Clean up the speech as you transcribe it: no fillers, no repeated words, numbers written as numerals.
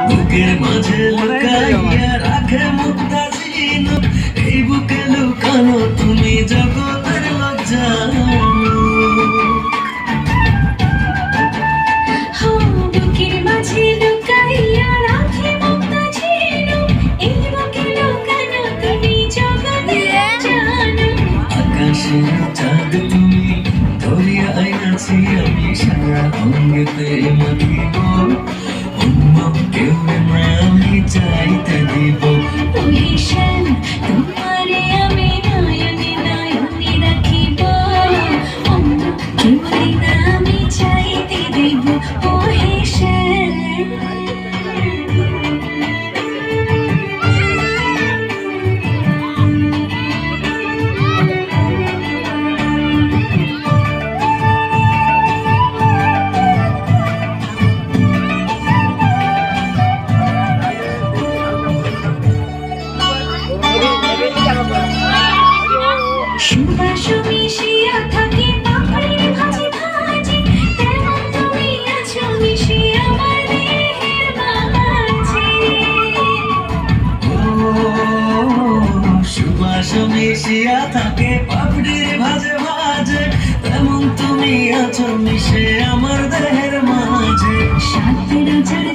বুকের মাঝে লুকাইয়া রাখে মুক্তা ঝিনুক, এই বুকে লুকানো তুমি জগতের লজ্জা। বুকের মাঝে লুকাইয়া রাখে মুক্তা ঝিনুক, এই বুকে লুকানো তুমি জগতের জানো। আকাশের চাঁদ তুমি, ধরিয়া আইনাছি আমি সারা অঙ্গেতে মাখিব, অন্য কেউ না আমি চাইতে দিব। ওহে শ্যাম, তোমারে আমি নয়নে নয়নে রাখিব, অন্য কেউ না আমি চাইতে দিব। ওহে শ্যাম, সুবাস মিশিয়া থাকে পাপড়ির ভাঁজে ভাঁজে, তেমন তুমি আছো মিশে আমার দেহের মাঝে। সুবাস মিশিয়া থাকে পাপড়ির ভাজে ভাজে, তেমন তুমি আছো মিশে আমার দেহের মাঝে। সাত রাজার